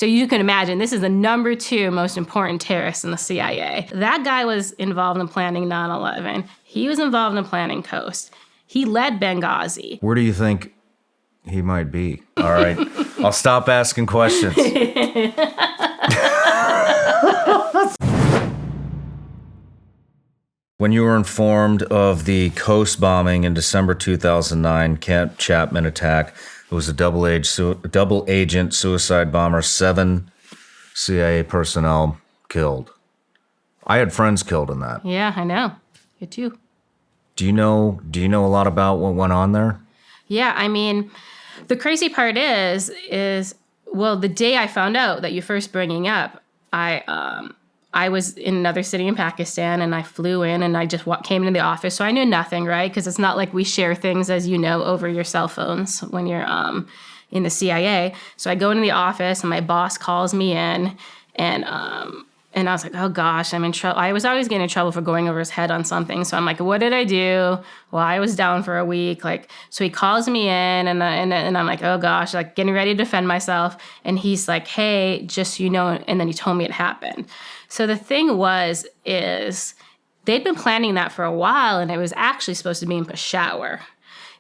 So you can imagine this is the number 2 most important terrorist in the CIA. That guy was involved in planning 9/11. He was involved in planning Coast. He led Benghazi. Where do you think he might be? All right. I'll stop asking questions. When you were informed of the Coast bombing in December 2009, Camp Chapman attack, it was a double agent suicide bomber, 7 CIA personnel killed. I had friends killed in that. Yeah, I know. You too. Do you know a lot about what went on there? Yeah, I mean, the crazy part is well, the day I found out that you're first bringing up, I was in another city in Pakistan, and I flew in, and I just came into the office. So I knew nothing, right? Because it's not like we share things, as you know, over your cell phones when you're in the CIA. So I go into the office, and my boss calls me in, and I was like, oh gosh, I'm in trouble. I was always getting in trouble for going over his head on something. So I'm like, what did I do? Well, I was down for a week. So he calls me in, and I'm like, oh gosh, like getting ready to defend myself. And he's like, hey, just so you know, and then he told me it happened. So the thing is they'd been planning that for a while, and it was actually supposed to be in Peshawar.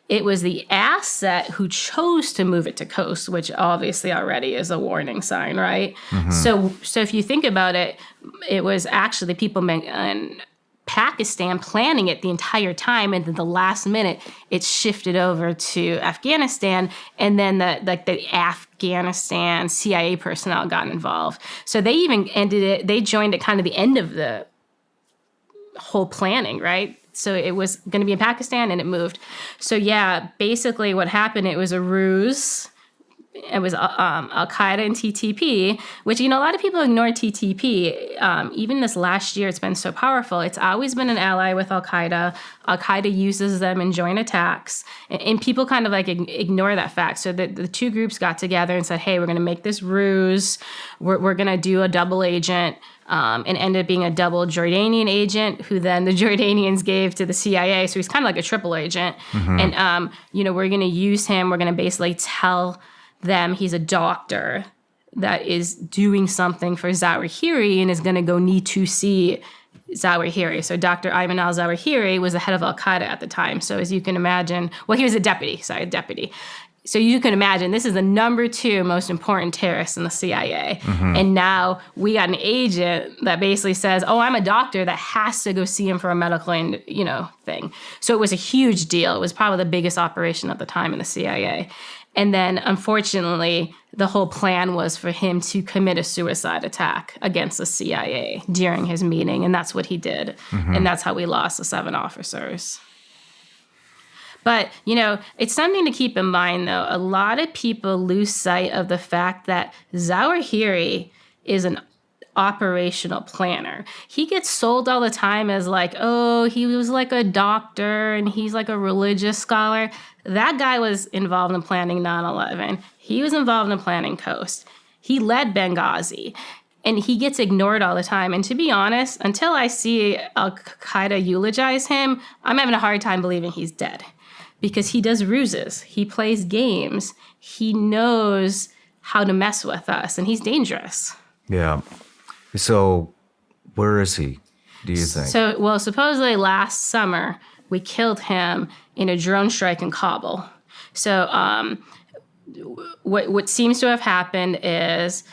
It was the asset who chose to move it to Coast, which obviously already is a warning sign, right? Mm-hmm. So if you think about it, it was actually people in Pakistan planning it the entire time, and then the last minute it shifted over to Afghanistan, and then the Afghanistan CIA personnel got involved. So they even they joined at kind of the end of the whole planning, right? So it was going to be in Pakistan, and it moved. So yeah, basically what happened, it was a ruse. It was Al-Qaeda and TTP, which, a lot of people ignore TTP. Even this last year, it's been so powerful. It's always been an ally with Al-Qaeda. Al-Qaeda uses them in joint attacks. And people kind of ignore that fact. So the 2 groups got together and said, hey, we're going to make this ruse. We're going to do a double agent. And ended up being a double Jordanian agent, who then the Jordanians gave to the CIA. So he's kind of like a triple agent. Mm-hmm. And, we're going to use him. We're going to basically tell them he's a doctor that is doing something for Zawahiri and is going to go need to see Zawahiri. So Dr. Ayman al-Zawahiri was the head of Al-Qaeda at the time. So as you can imagine, well, he was a deputy. So you can imagine this is the number 2 most important terrorist in the CIA. Mm-hmm. And now we got an agent that basically says, oh, I'm a doctor that has to go see him for a medical, thing. So it was a huge deal. It was probably the biggest operation at the time in the CIA. And then, unfortunately, the whole plan was for him to commit a suicide attack against the CIA during his meeting. And that's what he did. Mm-hmm. And that's how we lost the 7 officers. But, it's something to keep in mind, though. A lot of people lose sight of the fact that Zawahiri is an operational planner. He gets sold all the time as he was like a doctor and he's like a religious scholar. That guy was involved in planning 9/11. He was involved in planning Coast. He led Benghazi. And he gets ignored all the time. And to be honest, until I see Al-Qaeda eulogize him, I'm having a hard time believing he's dead. Because he does ruses. He plays games. He knows how to mess with us. And he's dangerous. Yeah. So where is he, do you think? So, supposedly last summer, we killed him in a drone strike in Kabul. So what seems to have happened is,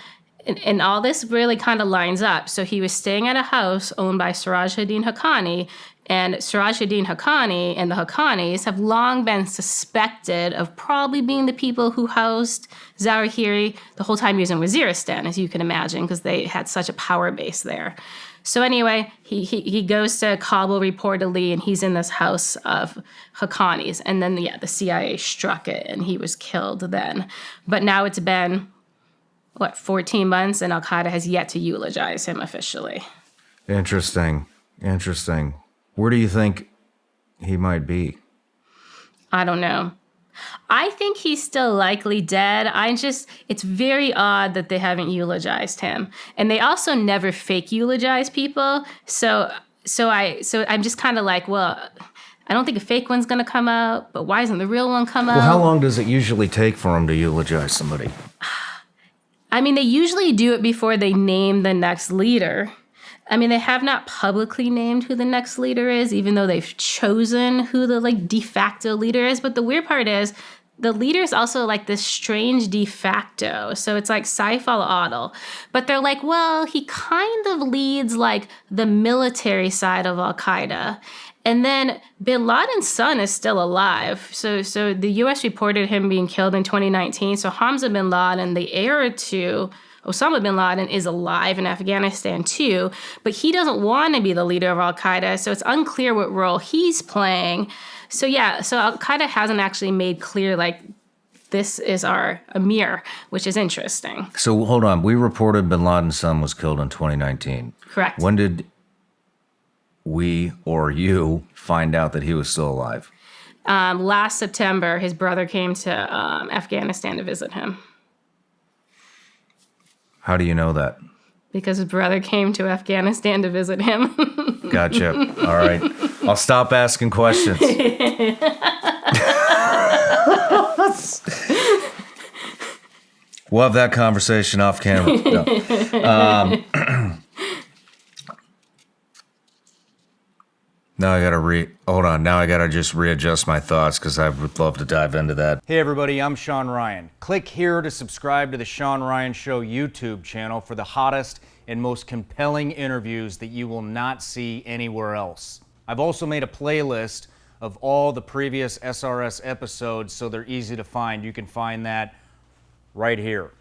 and all this really kind of lines up. So he was staying at a house owned by Sirajuddin Haqqani, and Sirajuddin Haqqani and the Haqqanis have long been suspected of probably being the people who housed Zawahiri the whole time he was in Waziristan, as you can imagine, because they had such a power base there. So anyway, he goes to Kabul reportedly, and he's in this house of Haqqanis. And then, the CIA struck it, and he was killed then. But now it's been, 14 months, and Al-Qaeda has yet to eulogize him officially. Interesting. Where do you think he might be? I don't know. I think he's still likely dead. It's very odd that they haven't eulogized him. And they also never fake eulogize people. So I'm just kind of like, well, I don't think a fake one's going to come out, but why isn't the real one come out? Well, how long does it usually take for them to eulogize somebody? I mean, they usually do it before they name the next leader. I mean, they have not publicly named who the next leader is, even though they've chosen who the like de facto leader is. But the weird part is the leader is also like this strange de facto. So it's like Saif al-Adil. But they're like, well, he kind of leads like the military side of al-Qaeda. And then bin Laden's son is still alive. So the U.S. reported him being killed in 2019. So Hamza bin Laden, the heir to Osama bin Laden, is alive in Afghanistan too. But he doesn't want to be the leader of al-Qaeda. So it's unclear what role he's playing. So yeah, so al-Qaeda hasn't actually made clear, like, this is our Amir, which is interesting. So hold on. We reported bin Laden's son was killed in 2019. Correct. When did we or you find out that he was still alive? Last September, his brother came to Afghanistan to visit him. How do you know that? Because his brother came to Afghanistan to visit him. Gotcha. All right. I'll stop asking questions. We'll have that conversation off camera. No. Now I gotta hold on. Now I gotta just readjust my thoughts because I would love to dive into that. Hey everybody, I'm Shawn Ryan. Click here to subscribe to the Shawn Ryan Show YouTube channel for the hottest and most compelling interviews that you will not see anywhere else. I've also made a playlist of all the previous SRS episodes so they're easy to find. You can find that right here.